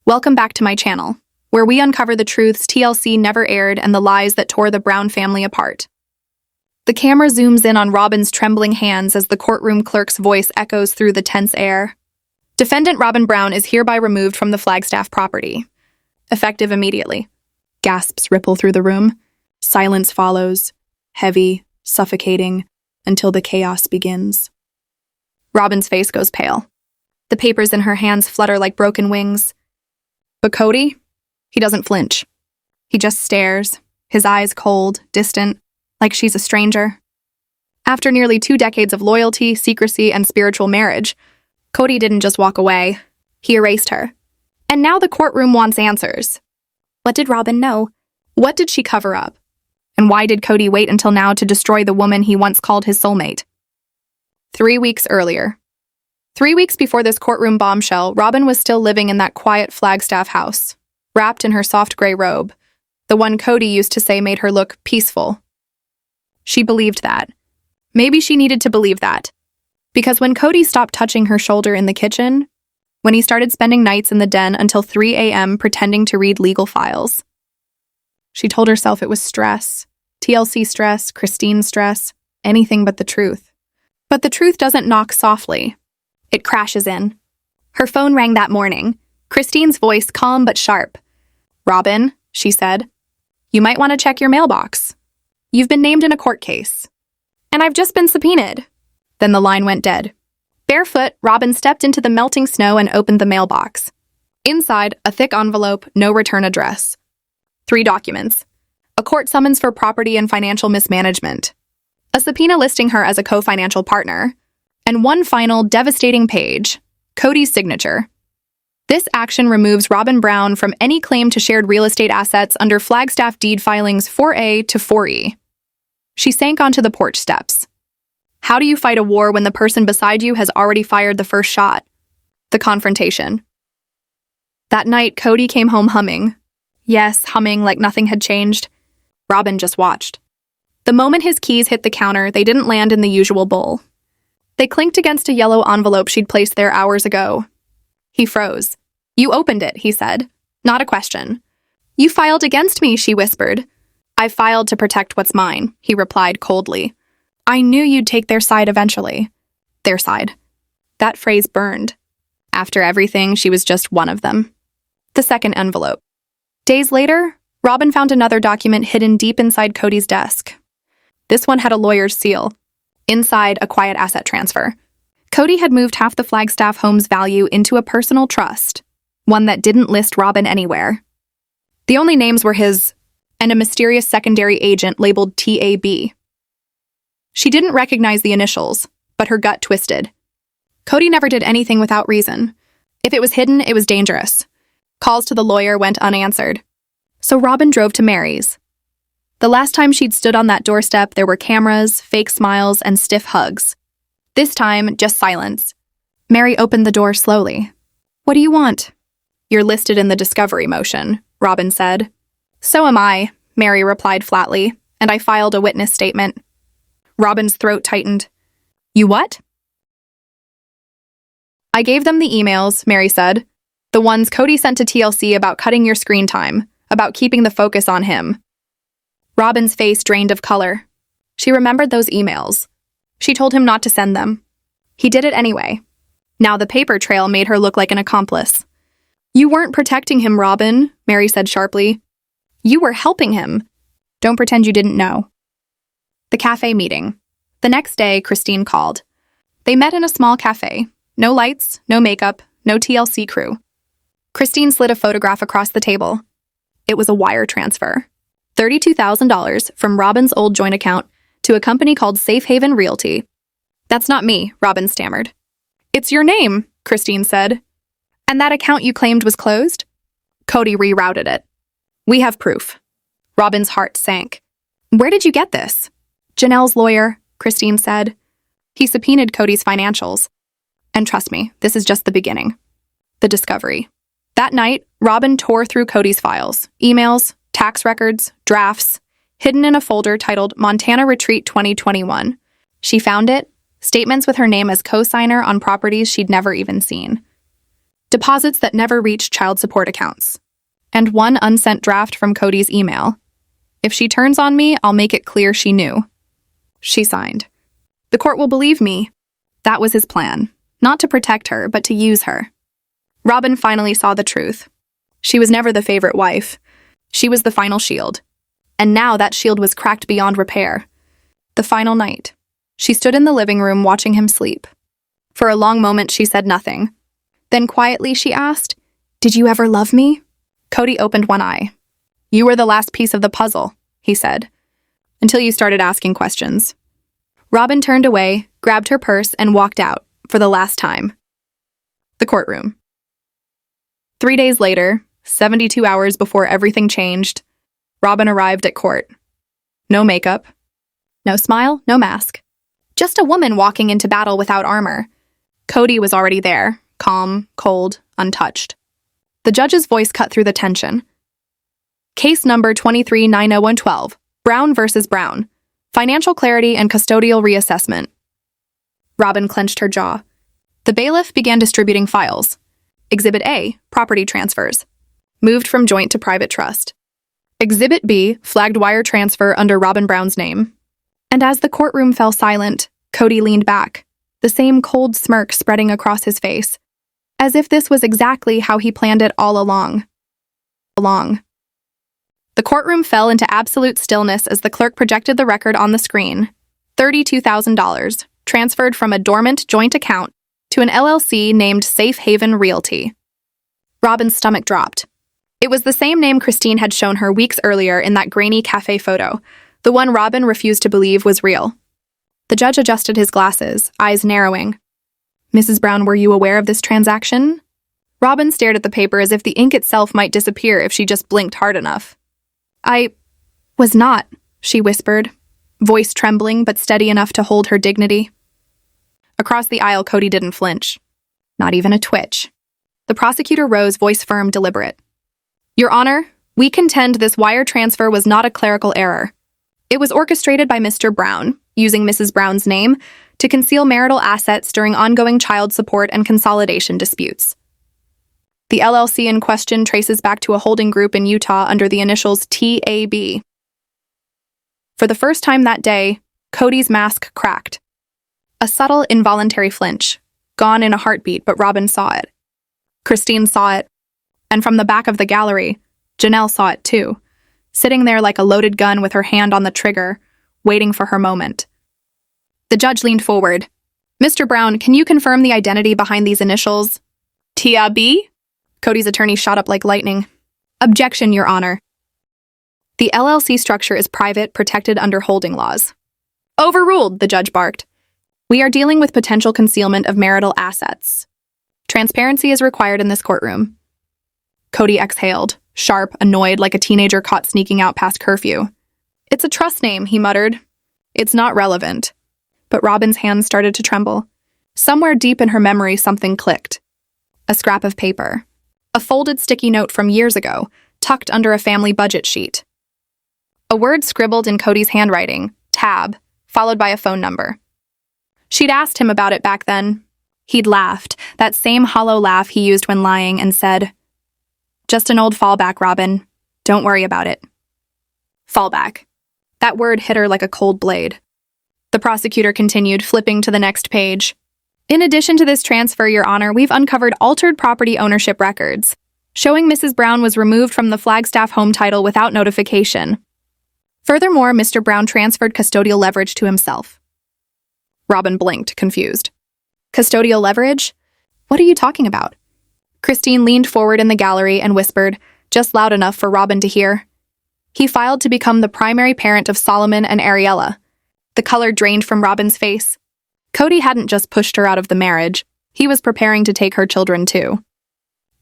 Welcome back to my channel, where we uncover the truths TLC never aired and the lies that tore the Brown family apart. The camera zooms in on Robyn's trembling hands as the courtroom clerk's voice echoes through the tense air. Defendant Robyn Brown is hereby removed from the Flagstaff property. Effective immediately. Gasps ripple through the room. Silence follows, heavy, suffocating, until the chaos begins. Robyn's face goes pale. The papers in her hands flutter like broken wings. But Kody? He doesn't flinch. He just stares, his eyes cold, distant, like she's a stranger. After nearly 2 decades of loyalty, secrecy, and spiritual marriage, Kody didn't just walk away. He erased her. And now the courtroom wants answers. What did Robyn know? What did she cover up? And why did Kody wait until now to destroy the woman he once called his soulmate? 3 weeks earlier. 3 weeks before this courtroom bombshell, Robyn was still living in that quiet Flagstaff house, wrapped in her soft gray robe, the one Kody used to say made her look peaceful. She believed that. Maybe she needed to believe that. Because when Kody stopped touching her shoulder in the kitchen, when he started spending nights in the den until 3 a.m. pretending to read legal files, she told herself it was stress, TLC stress, Christine stress, anything but the truth. But the truth doesn't knock softly. It crashes in. Her phone rang that morning, Christine's voice calm but sharp. "Robyn," she said, "you might want to check your mailbox. You've been named in a court case. And I've just been subpoenaed." Then the line went dead. Barefoot, Robyn stepped into the melting snow and opened the mailbox. Inside, a thick envelope, no return address. 3 documents. A court summons for property and financial mismanagement. A subpoena listing her as a co-financial partner. And one final, devastating page, Kody's signature. This action removes Robyn Brown from any claim to shared real estate assets under Flagstaff deed filings 4A to 4E. She sank onto the porch steps. How do you fight a war when the person beside you has already fired the first shot? The confrontation. That night, Kody came home humming. Yes, humming like nothing had changed. Robyn just watched. The moment his keys hit the counter, they didn't land in the usual bowl. They clinked against a yellow envelope she'd placed there hours ago. He froze. "You opened it," he said. "Not a question." "You filed against me," she whispered. "I filed to protect what's mine," he replied coldly. "I knew you'd take their side eventually." Their side. That phrase burned. After everything, she was just one of them. The second envelope. Days later, Robyn found another document hidden deep inside Kody's desk. This one had a lawyer's seal. Inside, a quiet asset transfer. Kody had moved half the Flagstaff home's value into a personal trust, one that didn't list Robyn anywhere. The only names were his and a mysterious secondary agent labeled TAB. She didn't recognize the initials, but her gut twisted. Kody never did anything without reason. If it was hidden, it was dangerous. Calls to the lawyer went unanswered. So Robyn drove to Mary's. The last time she'd stood on that doorstep, there were cameras, fake smiles, and stiff hugs. This time, just silence. Mary opened the door slowly. "What do you want?" "You're listed in the discovery motion," Robyn said. "So am I," Mary replied flatly, "and I filed a witness statement." Robyn's throat tightened. "You what?" "I gave them the emails," Mary said. "The ones Kody sent to TLC about cutting your screen time, about keeping the focus on him." Robyn's face drained of color. She remembered those emails. She told him not to send them. He did it anyway. Now the paper trail made her look like an accomplice. "You weren't protecting him, Robyn," Mary said sharply. "You were helping him. Don't pretend you didn't know." The cafe meeting. The next day, Christine called. They met in a small cafe. No lights, no makeup, no TLC crew. Christine slid a photograph across the table. It was a wire transfer. $32,000 from Robyn's old joint account to a company called Safe Haven Realty. "That's not me," Robyn stammered. "It's your name," Christine said. "And that account you claimed was closed?" Kody rerouted it. "We have proof." Robyn's heart sank. "Where did you get this?" "Janelle's lawyer," Christine said. "He subpoenaed Kody's financials. And trust me, this is just the beginning." The discovery. That night, Robyn tore through Kody's files, emails, tax records, drafts, hidden in a folder titled Montana Retreat 2021. She found it, statements with her name as co-signer on properties she'd never even seen. deposits that never reached child support accounts, and one unsent draft from Kody's email. If she turns on me, I'll make it clear she knew. She signed. The court will believe me. That was his plan. Not to protect her, but to use her. Robyn finally saw the truth. She was never the favorite wife. She was the final shield. And now that shield was cracked beyond repair. The final night. She stood in the living room watching him sleep. For a long moment, she said nothing. Then quietly she asked, "Did you ever love me?" Kody opened one eye. "You were the last piece of the puzzle," he said, "until you started asking questions." Robyn turned away, grabbed her purse, and walked out, for the last time. The courtroom. 3 days later, 72 hours before everything changed, Robyn arrived at court. No makeup. No smile, no mask. Just a woman walking into battle without armor. Kody was already there, calm, cold, untouched. The judge's voice cut through the tension. Case number 23-90112, Brown versus Brown. Financial clarity and custodial reassessment. Robyn clenched her jaw. The bailiff began distributing files. Exhibit A, property transfers. Moved from joint to private trust. Exhibit B, flagged wire transfer under Robyn Brown's name. And as the courtroom fell silent, Kody leaned back, the same cold smirk spreading across his face, as if this was exactly how he planned it all along. The courtroom fell into absolute stillness as the clerk projected the record on the screen. $32,000, transferred from a dormant joint account to an LLC named Safe Haven Realty. Robyn's stomach dropped. It was the same name Christine had shown her weeks earlier in that grainy cafe photo, the one Robyn refused to believe was real. The judge adjusted his glasses, eyes narrowing. "Mrs. Brown, were you aware of this transaction?" Robyn stared at the paper as if the ink itself might disappear if she just blinked hard enough. "I was not," she whispered, voice trembling but steady enough to hold her dignity. Across the aisle, Kody didn't flinch. Not even a twitch. The prosecutor rose, voice firm, deliberate. "Your Honor, we contend this wire transfer was not a clerical error. It was orchestrated by Mr. Brown, using Mrs. Brown's name, to conceal marital assets during ongoing child support and consolidation disputes. The LLC in question traces back to a holding group in Utah under the initials TAB. For the first time that day, Kody's mask cracked. A subtle, involuntary flinch, gone in a heartbeat, but Robyn saw it. Christine saw it, and from the back of the gallery, Janelle saw it too, sitting there like a loaded gun with her hand on the trigger, waiting for her moment. The judge leaned forward. "Mr. Brown, can you confirm the identity behind these initials?" "TAB?" Kody's attorney shot up like lightning. "Objection, Your Honor. The LLC structure is private, protected under holding laws." "Overruled," the judge barked. "We are dealing with potential concealment of marital assets. Transparency is required in this courtroom." Kody exhaled, sharp, annoyed, like a teenager caught sneaking out past curfew. "It's a trust name," he muttered. "It's not relevant." But Robyn's hands started to tremble. Somewhere deep in her memory, something clicked. A scrap of paper. A folded sticky note from years ago, tucked under a family budget sheet. A word scribbled in Kody's handwriting, tab, followed by a phone number. She'd asked him about it back then. He'd laughed, that same hollow laugh he used when lying, and said, "Just an old fallback, Robyn. Don't worry about it." Fallback. That word hit her like a cold blade. The prosecutor continued, flipping to the next page. "In addition to this transfer, Your Honor, we've uncovered altered property ownership records, showing Mrs. Brown was removed from the Flagstaff home title without notification. Furthermore, Mr. Brown transferred custodial leverage to himself." Robyn blinked, confused. "Custodial leverage? What are you talking about?" Christine leaned forward in the gallery and whispered, just loud enough for Robyn to hear. "He filed to become the primary parent of Solomon and Ariella." The color drained from Robyn's face. Kody hadn't just pushed her out of the marriage. He was preparing to take her children too.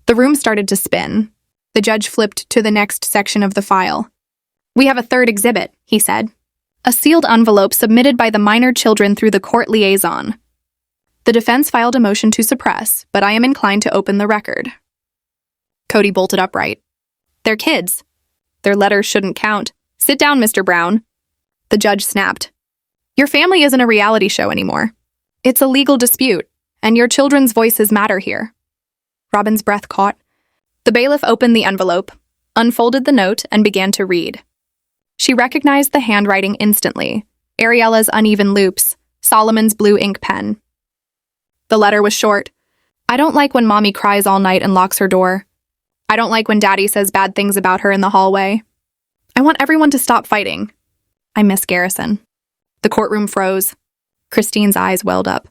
The room started to spin. The judge flipped to the next section of the file. "We have a third exhibit," he said. "A sealed envelope submitted by the minor children through the court liaison. The defense filed a motion to suppress, but I am inclined to open the record." Kody bolted upright. "They're kids. Their letters shouldn't count. Sit down, Mr. Brown." The judge snapped. "Your family isn't a reality show anymore. It's a legal dispute, and your children's voices matter here." Robyn's breath caught. The bailiff opened the envelope, unfolded the note, and began to read. She recognized the handwriting instantly. Ariella's uneven loops, Solomon's blue ink pen. The letter was short. I don't like when Mommy cries all night and locks her door. I don't like when Daddy says bad things about her in the hallway. I want everyone to stop fighting. I miss Garrison. The courtroom froze. Christine's eyes welled up.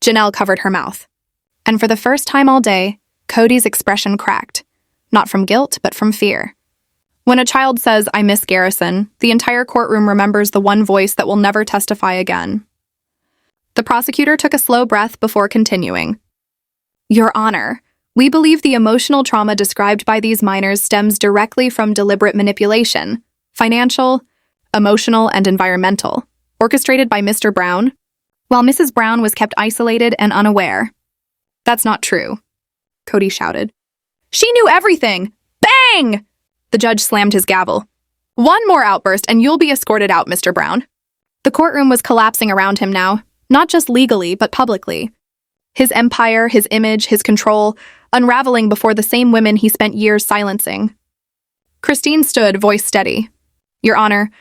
Janelle covered her mouth. And for the first time all day, Kody's expression cracked. Not from guilt, but from fear. When a child says, I miss Garrison, the entire courtroom remembers the one voice that will never testify again. The prosecutor took a slow breath before continuing. Your Honor, we believe the emotional trauma described by these minors stems directly from deliberate manipulation, financial, emotional, and environmental, orchestrated by Mr. Brown, while Mrs. Brown was kept isolated and unaware. That's not true, Kody shouted. She knew everything! Bang! The judge slammed his gavel. One more outburst and you'll be escorted out, Mr. Brown. The courtroom was collapsing around him now, not just legally, but publicly. His empire, his image, his control, unraveling before the same women he spent years silencing. Christine stood, voice steady. Your Honor,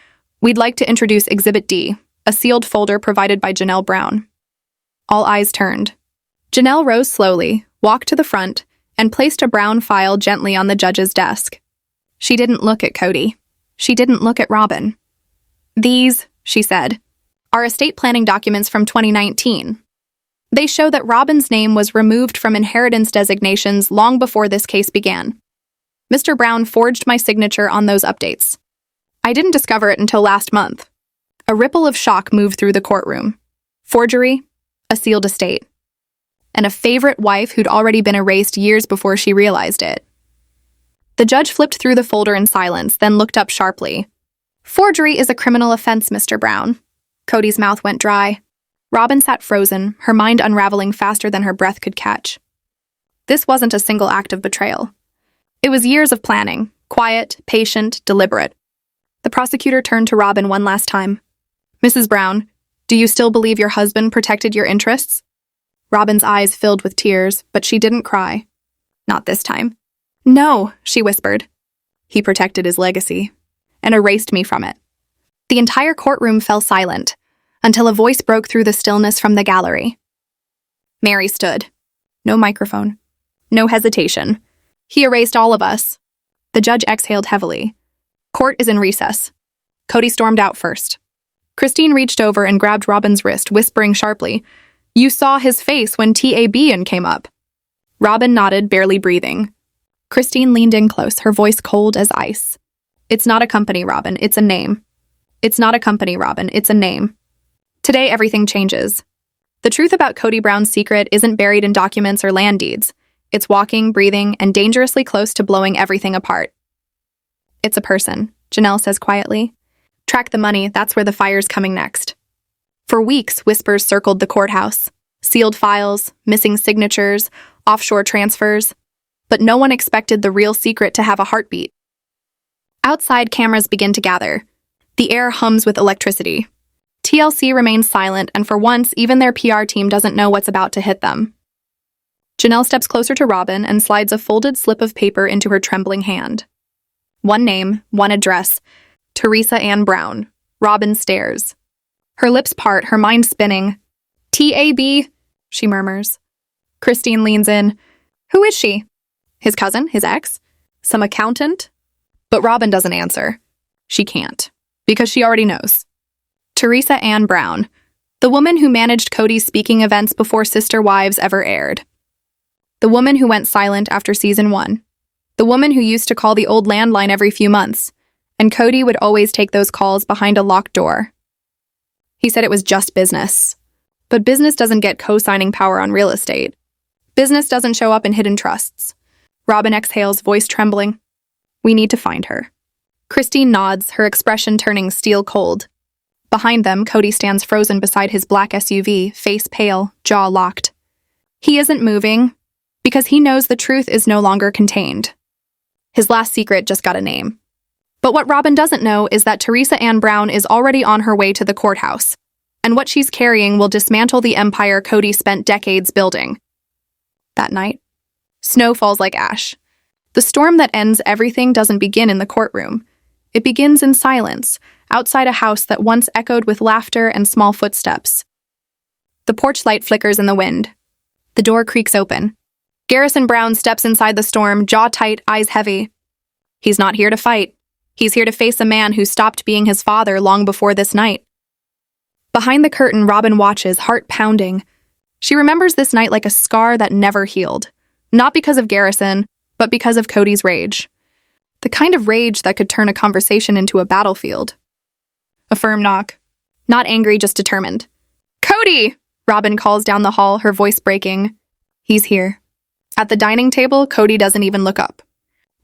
we'd like to introduce Exhibit D, a sealed folder provided by Janelle Brown. All eyes turned. Janelle rose slowly, walked to the front, and placed a brown file gently on the judge's desk. She didn't look at Kody. She didn't look at Robyn. These, she said, are estate planning documents from 2019. They show that Robyn's name was removed from inheritance designations long before this case began. Mr. Brown forged my signature on those updates. I didn't discover it until last month. A ripple of shock moved through the courtroom. Forgery, a sealed estate, and a favorite wife who'd already been erased years before she realized it. The judge flipped through the folder in silence, then looked up sharply. Forgery is a criminal offense, Mr. Brown. Kody's mouth went dry. Robyn sat frozen, her mind unraveling faster than her breath could catch. This wasn't a single act of betrayal. It was years of planning, quiet, patient, deliberate. The prosecutor turned to Robyn one last time. Mrs. Brown, do you still believe your husband protected your interests? Robyn's eyes filled with tears, but she didn't cry. Not this time. No, she whispered. He protected his legacy and erased me from it. The entire courtroom fell silent until a voice broke through the stillness from the gallery. Mary stood. No microphone. No hesitation. He erased all of us. The judge exhaled heavily. Court is in recess. Kody stormed out first. Christine reached over and grabbed Robyn's wrist, whispering sharply, You saw his face when TAB came up. Robyn nodded, barely breathing. Christine leaned in close, her voice cold as ice. It's not a company, Robyn, it's a name. It's not a company, Robyn, it's a name. Today, everything changes. The truth about Kody Brown's secret isn't buried in documents or land deeds. It's walking, breathing, and dangerously close to blowing everything apart. It's a person, Janelle says quietly. Track the money, that's where the fire's coming next. For weeks, whispers circled the courthouse. Sealed files, missing signatures, offshore transfers. But no one expected the real secret to have a heartbeat. Outside, cameras begin to gather. The air hums with electricity. TLC remains silent, and for once, even their PR team doesn't know what's about to hit them. Janelle steps closer to Robyn and slides a folded slip of paper into her trembling hand. One name, one address. Teresa Ann Brown. Robyn stares. Her lips part, her mind spinning. TAB, she murmurs. Christine leans in. Who is she? His cousin? His ex? Some accountant? But Robyn doesn't answer. She can't, because she already knows. Teresa Ann Brown, the woman who managed Kody's speaking events before Sister Wives ever aired. The woman who went silent after season 1. The woman who used to call the old landline every few months, and Kody would always take those calls behind a locked door. He said it was just business. But business doesn't get co-signing power on real estate. Business doesn't show up in hidden trusts. Robyn exhales, voice trembling. We need to find her. Christine nods, her expression turning steel cold. Behind them, Kody stands frozen beside his black SUV, face pale, jaw locked. He isn't moving, because he knows the truth is no longer contained. His last secret just got a name. But what Robyn doesn't know is that Teresa Ann Brown is already on her way to the courthouse, and what she's carrying will dismantle the empire Kody spent decades building. That night, Snow falls like ash. The storm that ends everything doesn't begin in the courtroom. It begins in silence, outside a house that once echoed with laughter and small footsteps. The porch light flickers in the wind. The door creaks open. Garrison Brown steps inside the storm, jaw tight, eyes heavy. He's not here to fight. He's here to face a man who stopped being his father long before this night. Behind the curtain, Robyn watches, heart pounding. She remembers this night like a scar that never healed. Not because of Garrison, but because of Kody's rage. The kind of rage that could turn a conversation into a battlefield. A firm knock. Not angry, just determined. "Kody!" Robyn calls down the hall, her voice breaking. He's here. At the dining table, Kody doesn't even look up.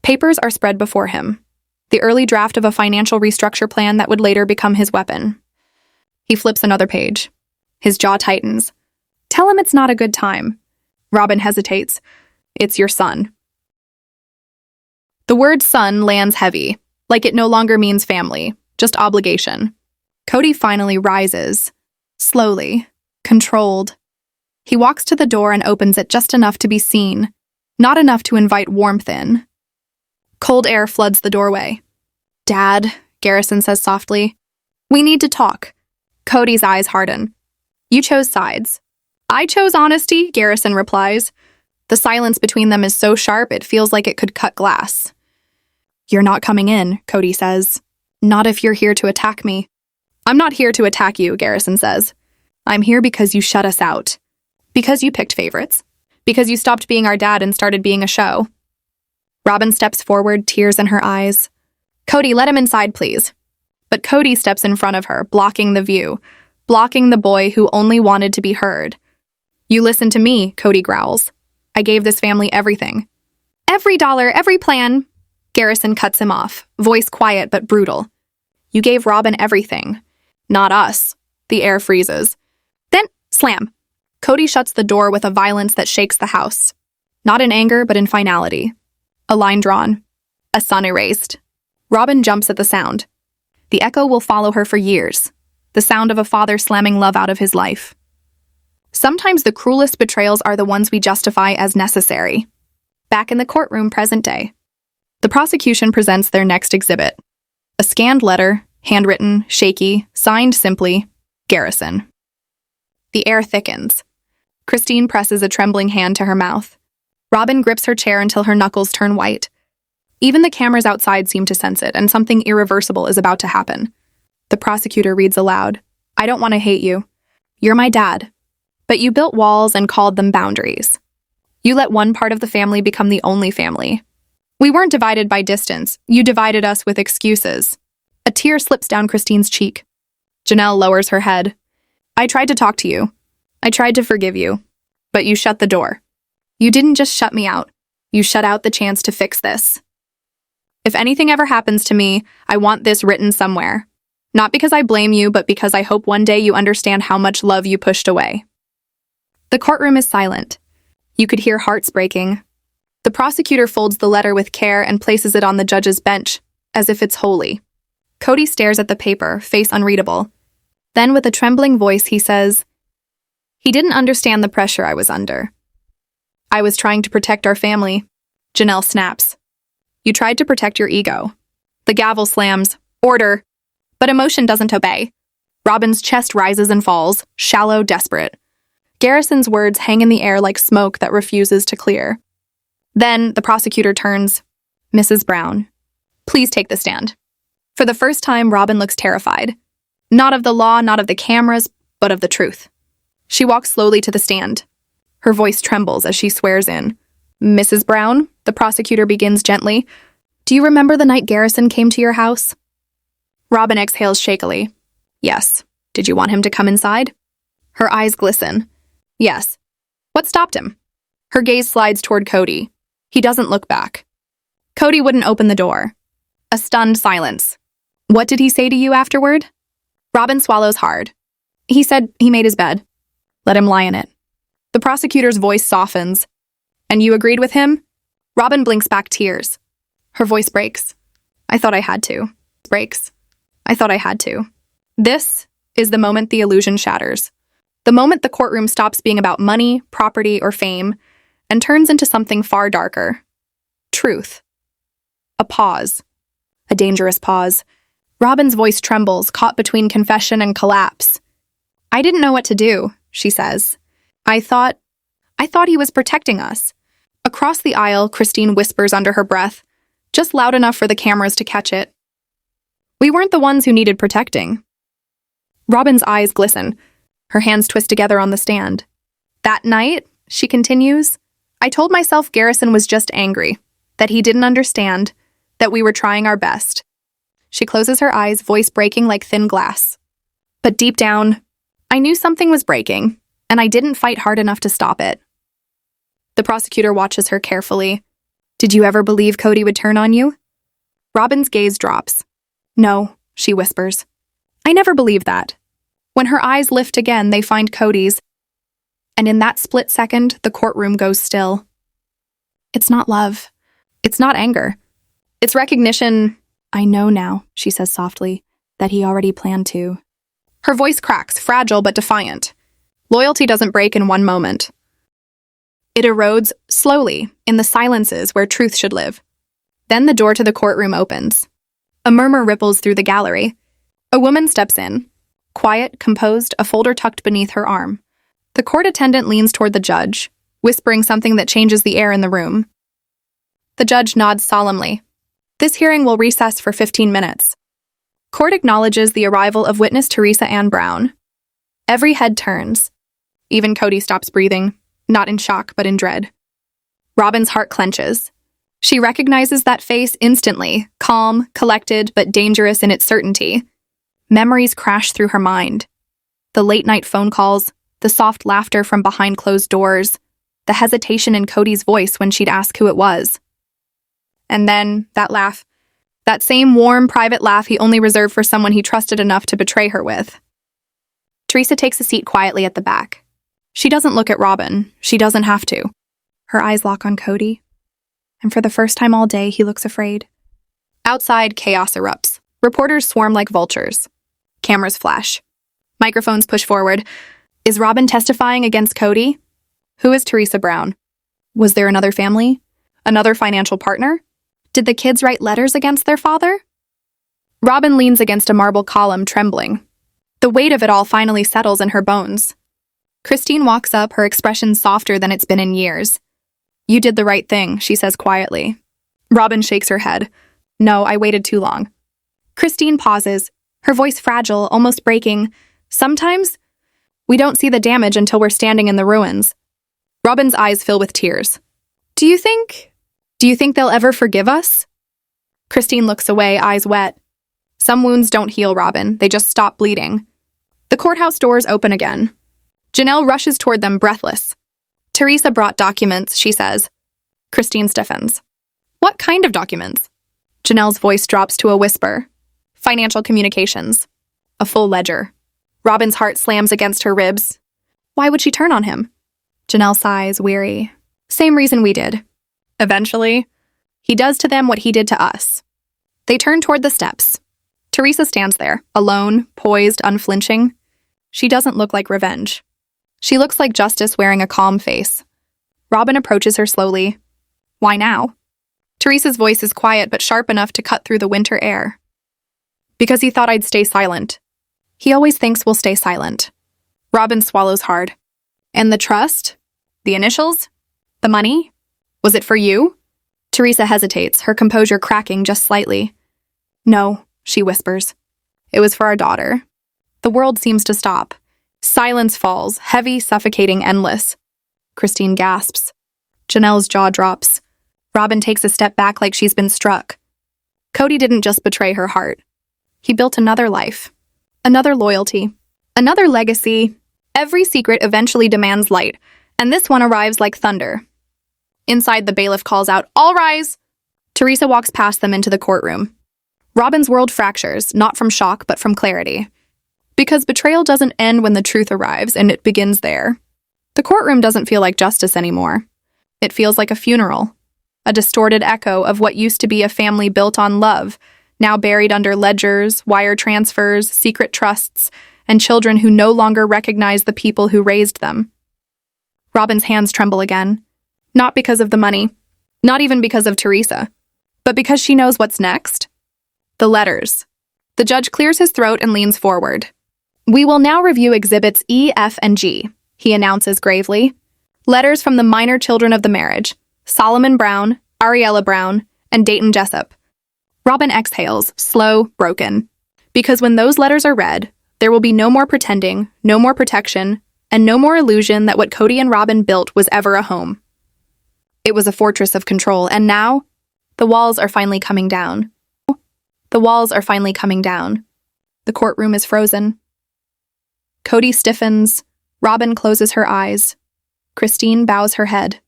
Papers are spread before him. The early draft of a financial restructure plan that would later become his weapon. He flips another page. His jaw tightens. "Tell him it's not a good time." Robyn hesitates. "It's your son." The word son lands heavy, like it no longer means family, just obligation. Kody finally rises. Slowly. Controlled. He walks to the door and opens it just enough to be seen, not enough to invite warmth in. Cold air floods the doorway. "Dad," Garrison says softly, "we need to talk." Kody's eyes harden. "You chose sides." "I chose honesty," Garrison replies. The silence between them is so sharp it feels like it could cut glass. "You're not coming in," Kody says. "Not if you're here to attack me." "I'm not here to attack you," Garrison says. "I'm here because you shut us out. Because you picked favorites. Because you stopped being our dad and started being a show." Robyn steps forward, tears in her eyes. "Kody, let him inside, please." But Kody steps in front of her, blocking the view, blocking the boy who only wanted to be heard. "You listen to me," Kody growls. "I gave this family everything." "Every dollar, every plan." Garrison cuts him off, voice quiet but brutal. "You gave Robyn everything. Not us." The air freezes. Then, slam. Kody shuts the door with a violence that shakes the house. Not in anger, but in finality. A line drawn. A son erased. Robyn jumps at the sound. The echo will follow her for years. The sound of a father slamming love out of his life. Sometimes the cruelest betrayals are the ones we justify as necessary. Back in the courtroom, present day. The prosecution presents their next exhibit. A scanned letter, handwritten, shaky, signed simply, Garrison. The air thickens. Christine presses a trembling hand to her mouth. Robyn grips her chair until her knuckles turn white. Even the cameras outside seem to sense it, and something irreversible is about to happen. The prosecutor reads aloud, "I don't want to hate you. You're my dad. But you built walls and called them boundaries. You let one part of the family become the only family. We weren't divided by distance. You divided us with excuses." A tear slips down Christine's cheek. Janelle lowers her head. "I tried to talk to you. I tried to forgive you. But you shut the door. You didn't just shut me out. You shut out the chance to fix this. If anything ever happens to me, I want this written somewhere. Not because I blame you, but because I hope one day you understand how much love you pushed away." The courtroom is silent. You could hear hearts breaking. The prosecutor folds the letter with care and places it on the judge's bench, as if it's holy. Kody stares at the paper, face unreadable. Then, with a trembling voice, he says, "He didn't understand the pressure I was under. I was trying to protect our family." Janelle snaps. "You tried to protect your ego." The gavel slams. "Order." But emotion doesn't obey. Robyn's chest rises and falls, shallow, desperate. Garrison's words hang in the air like smoke that refuses to clear. Then the prosecutor turns. "Mrs. Brown, please take the stand." For the first time, Robyn looks terrified. Not of the law, not of the cameras, but of the truth. She walks slowly to the stand. Her voice trembles as she swears in. "Mrs. Brown," the prosecutor begins gently, "do you remember the night Garrison came to your house?" Robyn exhales shakily. "Yes. Did you want him to come inside?" Her eyes glisten. "Yes." "What stopped him?" Her gaze slides toward Kody. He doesn't look back. Kody wouldn't open the door. A stunned silence. "What did he say to you afterward?" Robyn swallows hard. "He said he made his bed. Let him lie in it." The prosecutor's voice softens. "And you agreed with him?" Robyn blinks back tears. Her voice breaks. "I thought I had to." Breaks. "I thought I had to." This is the moment the illusion shatters. The moment the courtroom stops being about money, property, or fame, and turns into something far darker. Truth. A pause. A dangerous pause. Robyn's voice trembles, caught between confession and collapse. "I didn't know what to do," she says. I thought he was protecting us." Across the aisle, Christine whispers under her breath, just loud enough for the cameras to catch it. "We weren't the ones who needed protecting." Robyn's eyes glisten. Her hands twist together on the stand. "That night," she continues, "I told myself Garrison was just angry, that he didn't understand, that we were trying our best." She closes her eyes, voice breaking like thin glass. But deep down, I knew something was breaking, and I didn't fight hard enough to stop it. The prosecutor watches her carefully. "Did you ever believe Kody would turn on you?" Robyn's gaze drops. "No," she whispers. "I never believed that." When her eyes lift again, they find Kody's, and in that split second, the courtroom goes still. It's not love. It's not anger. It's recognition. "I know now," she says softly, "that he already planned to." Her voice cracks, fragile but defiant. Loyalty doesn't break in one moment. It erodes slowly in the silences where truth should live. Then the door to the courtroom opens. A murmur ripples through the gallery. A woman steps in, quiet, composed, a folder tucked beneath her arm. The court attendant leans toward the judge, whispering something that changes the air in the room. The judge nods solemnly. This hearing will recess for 15 minutes. Court acknowledges the arrival of witness Teresa Ann Brown. Every head turns. Even Kody stops breathing, not in shock but in dread. Robyn's heart clenches. She recognizes that face instantly, calm, collected, but dangerous in its certainty. Memories crash through her mind. The late-night phone calls, the soft laughter from behind closed doors, the hesitation in Kody's voice when she'd ask who it was. And then, that laugh. That same warm, private laugh he only reserved for someone he trusted enough to betray her with. Teresa takes a seat quietly at the back. She doesn't look at Robyn. She doesn't have to. Her eyes lock on Kody. And for the first time all day, he looks afraid. Outside, chaos erupts. Reporters swarm like vultures. Cameras flash. Microphones push forward. Is Robyn testifying against Kody? Who is Teresa Brown? Was there another family? Another financial partner? Did the kids write letters against their father? Robyn leans against a marble column, trembling. The weight of it all finally settles in her bones. Christine walks up, her expression softer than it's been in years. "You did the right thing," she says quietly. Robyn shakes her head. "No, I waited too long." Christine pauses, her voice fragile, almost breaking. "Sometimes we don't see the damage until we're standing in the ruins." Robyn's eyes fill with tears. Do you think they'll ever forgive us?" Christine looks away, eyes wet. Some wounds don't heal, Robyn. They just stop bleeding. The courthouse doors open again. Janelle rushes toward them, breathless. "Teresa brought documents," she says. Christine stiffens. "What kind of documents?" Janelle's voice drops to a whisper. "Financial communications. A full ledger." Robyn's heart slams against her ribs. Why would she turn on him? Janelle sighs, weary. "Same reason we did. Eventually, he does to them what he did to us." They turn toward the steps. Teresa stands there, alone, poised, unflinching. She doesn't look like revenge. She looks like justice wearing a calm face. Robyn approaches her slowly. "Why now?" Teresa's voice is quiet but sharp enough to cut through the winter air. "Because he thought I'd stay silent. He always thinks we'll stay silent." Robyn swallows hard. "And the trust? The initials? The money? Was it for you?" Teresa hesitates, her composure cracking just slightly. "No," she whispers. "It was for our daughter." The world seems to stop. Silence falls, heavy, suffocating, endless. Christine gasps. Janelle's jaw drops. Robyn takes a step back like she's been struck. Kody didn't just betray her heart. He built another life. Another loyalty. Another legacy. Every secret eventually demands light, and this one arrives like thunder. Inside, the bailiff calls out, "All rise!" Teresa walks past them into the courtroom. Robyn's world fractures, not from shock, but from clarity. Because betrayal doesn't end when the truth arrives, and it begins there. The courtroom doesn't feel like justice anymore. It feels like a funeral. A distorted echo of what used to be a family built on love, now buried under ledgers, wire transfers, secret trusts, and children who no longer recognize the people who raised them. Robyn's hands tremble again. Not because of the money, not even because of Teresa, but because she knows what's next. The letters. The judge clears his throat and leans forward. We will now review exhibits E, F, and G, he announces gravely. Letters from the minor children of the marriage, Solomon Brown, Ariella Brown, and Dayton Jessup. Robyn exhales, slow, broken. Because when those letters are read, there will be no more pretending, no more protection, and no more illusion that what Kody and Robyn built was ever a home. It was a fortress of control, and now, the walls are finally coming down. The walls are finally coming down. The courtroom is frozen. Kody stiffens. Robyn closes her eyes. Christine bows her head.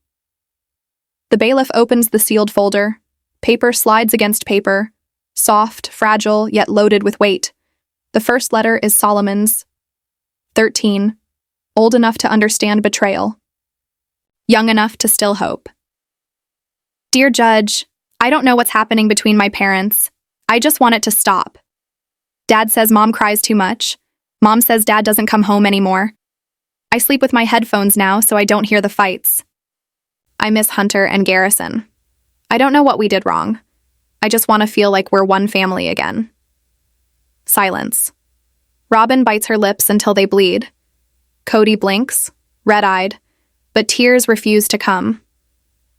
The bailiff opens the sealed folder. Paper slides against paper. Soft, fragile, yet loaded with weight. The first letter is Solomon's. 13. Old enough to understand betrayal. Young enough to still hope. Dear Judge, I don't know what's happening between my parents. I just want it to stop. Dad says Mom cries too much. Mom says Dad doesn't come home anymore. I sleep with my headphones now so I don't hear the fights. I miss Hunter and Garrison. I don't know what we did wrong. I just want to feel like we're one family again. Silence. Robyn bites her lips until they bleed. Kody blinks, red-eyed, but tears refuse to come.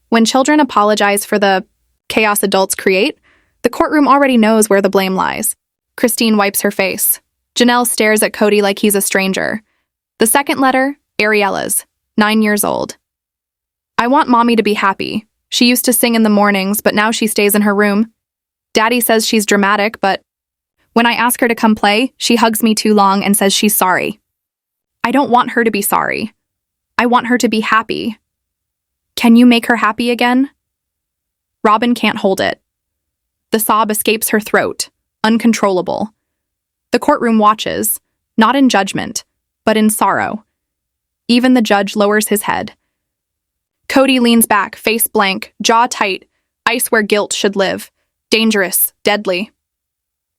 When children apologize for the chaos adults create, the courtroom already knows where the blame lies. Christine wipes her face. Janelle stares at Kody like he's a stranger. The second letter, Ariella's, 9 years old. I want Mommy to be happy. She used to sing in the mornings, but now she stays in her room. Daddy says she's dramatic, but when I ask her to come play, she hugs me too long and says she's sorry. I don't want her to be sorry. I want her to be happy. Can you make her happy again? Robyn can't hold it. The sob escapes her throat, uncontrollable. The courtroom watches, not in judgment, but in sorrow. Even the judge lowers his head. Kody leans back, face blank, jaw tight, ice where guilt should live. Dangerous, deadly.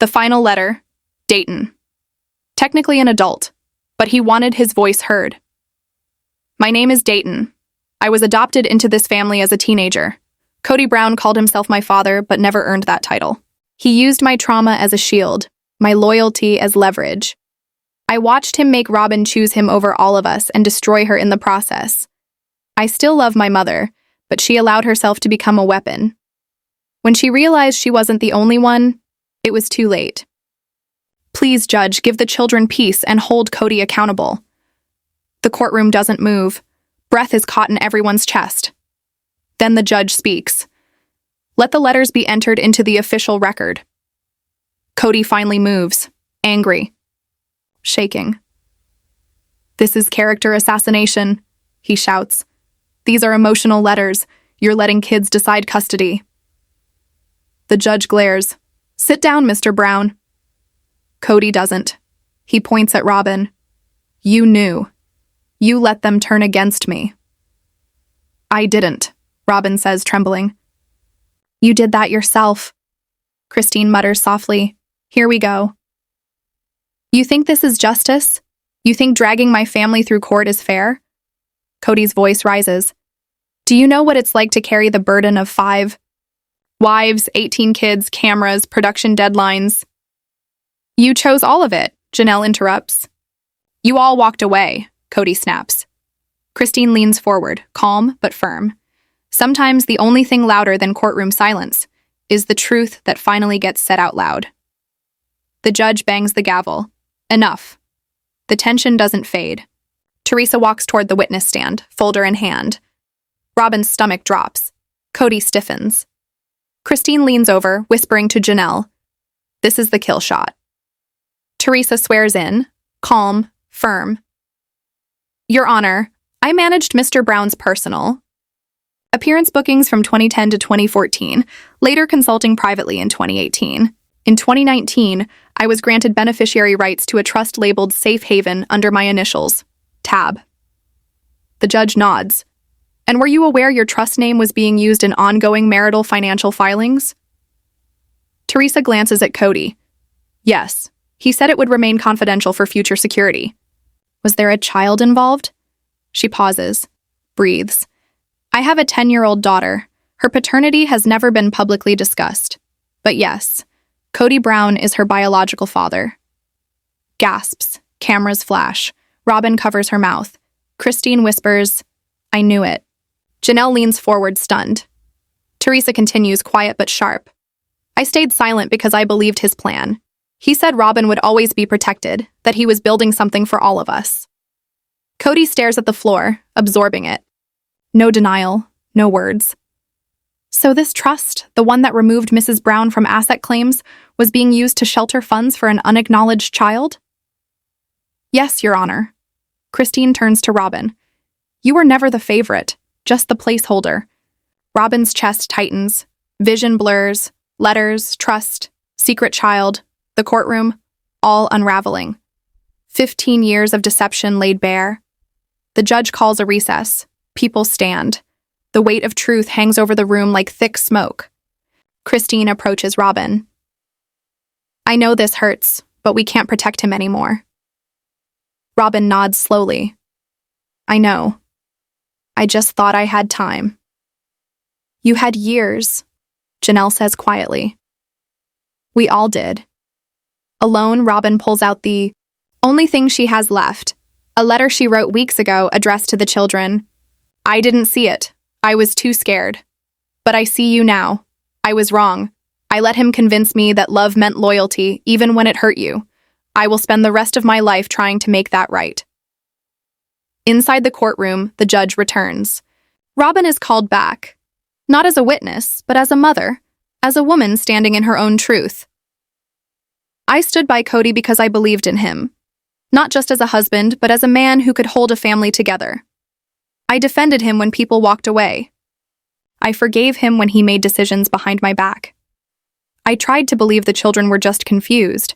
The final letter, Dayton. Technically an adult, but he wanted his voice heard. My name is Dayton. I was adopted into this family as a teenager. Kody Brown called himself my father, but never earned that title. He used my trauma as a shield, my loyalty as leverage. I watched him make Robyn choose him over all of us and destroy her in the process. I still love my mother, but she allowed herself to become a weapon. When she realized she wasn't the only one, it was too late. Please, Judge, give the children peace and hold Kody accountable. The courtroom doesn't move. Breath is caught in everyone's chest. Then the judge speaks. Let the letters be entered into the official record. Kody finally moves, angry, shaking. This is character assassination, he shouts. These are emotional letters. You're letting kids decide custody. The judge glares. Sit down, Mr. Brown. Kody doesn't. He points at Robyn. You knew. You let them turn against me. I didn't, Robyn says, trembling. You did that yourself. Christine mutters softly. Here we go. You think this is justice? You think dragging my family through court is fair? Kody's voice rises. Do you know what it's like to carry the burden of 5 wives, 18 kids, cameras, production deadlines? You chose all of it, Janelle interrupts. You all walked away, Kody snaps. Christine leans forward, calm but firm. Sometimes the only thing louder than courtroom silence is the truth that finally gets said out loud. The judge bangs the gavel. Enough. The tension doesn't fade. Teresa walks toward the witness stand, folder in hand. Robyn's stomach drops. Kody stiffens. Christine leans over, whispering to Janelle. This is the kill shot. Teresa swears in, calm, firm. Your Honor, I managed Mr. Brown's personal appearance bookings from 2010 to 2014, later consulting privately in 2018. In 2019, I was granted beneficiary rights to a trust labeled Safe Haven under my initials, TAB. The judge nods. And were you aware your trust name was being used in ongoing marital financial filings? Teresa glances at Kody. Yes, he said it would remain confidential for future security. Was there a child involved? She pauses, breathes. I have a 10-year-old daughter. Her paternity has never been publicly discussed. But yes, Kody Brown is her biological father. Gasps. Cameras flash. Robyn covers her mouth. Christine whispers, "I knew it." Janelle leans forward, stunned. Teresa continues, quiet but sharp. "I stayed silent because I believed his plan. He said Robyn would always be protected, that he was building something for all of us." Kody stares at the floor, absorbing it. No denial, no words. So this trust, the one that removed Mrs. Brown from asset claims, was being used to shelter funds for an unacknowledged child? "Yes, Your Honor." Christine turns to Robyn. "You were never the favorite, just the placeholder." Robyn's chest tightens. Vision blurs. Letters, trust, secret child, the courtroom, all unraveling. 15 years of deception laid bare. The judge calls a recess. People stand. The weight of truth hangs over the room like thick smoke. Christine approaches Robyn. "I know this hurts, but we can't protect him anymore." Robyn nods slowly. "I know. I just thought I had time." "You had years," Janelle says quietly. "We all did." Alone, Robyn pulls out the only thing she has left, a letter she wrote weeks ago addressed to the children. "I didn't see it. I was too scared. But I see you now. I was wrong. I let him convince me that love meant loyalty, even when it hurt you. I will spend the rest of my life trying to make that right." Inside the courtroom, the judge returns. Robyn is called back. Not as a witness, but as a mother, as a woman standing in her own truth. "I stood by Kody because I believed in him. Not just as a husband, but as a man who could hold a family together. I defended him when people walked away. I forgave him when he made decisions behind my back. I tried to believe the children were just confused,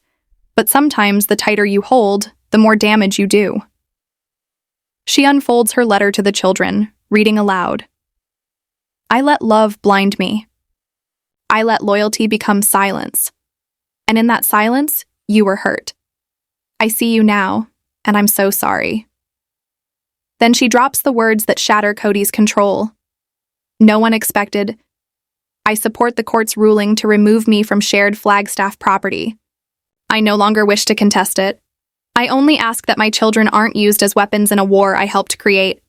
but sometimes the tighter you hold, the more damage you do." She unfolds her letter to the children, reading aloud. "I let love blind me. I let loyalty become silence. And in that silence, you were hurt. I see you now, and I'm so sorry." Then she drops the words that shatter Kody's control. "No one expected. I support the court's ruling to remove me from shared Flagstaff property. I no longer wish to contest it. I only ask that my children aren't used as weapons in a war I helped create."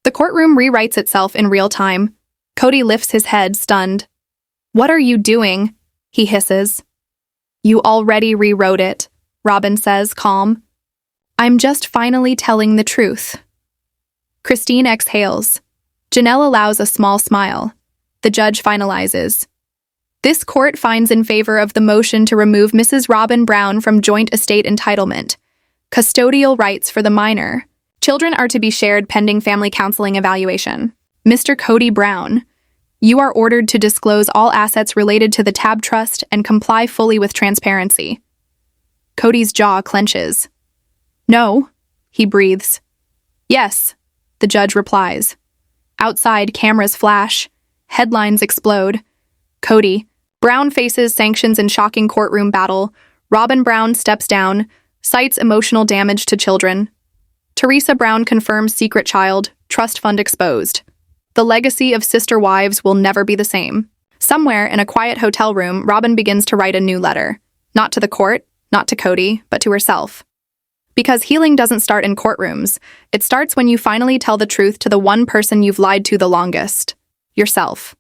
The courtroom rewrites itself in real time. Kody lifts his head, stunned. "What are you doing?" he hisses. "You already rewrote it," Robyn says, calm. "I'm just finally telling the truth." Christine exhales. Janelle allows a small smile. The judge finalizes. "This court finds in favor of the motion to remove Mrs. Robyn Brown from joint estate entitlement. Custodial rights for the minor. Children are to be shared pending family counseling evaluation. Mr. Kody Brown, you are ordered to disclose all assets related to the Tab Trust and comply fully with transparency." Kody's jaw clenches. "No," he breathes. "Yes," the judge replies. Outside, cameras flash. Headlines explode. Kody Brown faces sanctions in shocking courtroom battle. Robyn Brown steps down, cites emotional damage to children. Teresa Brown confirms secret child, trust fund exposed. The legacy of sister wives will never be the same. Somewhere in a quiet hotel room, Robyn begins to write a new letter. Not to the court, not to Kody, but to herself. Because healing doesn't start in courtrooms. It starts when you finally tell the truth to the one person you've lied to the longest. Yourself.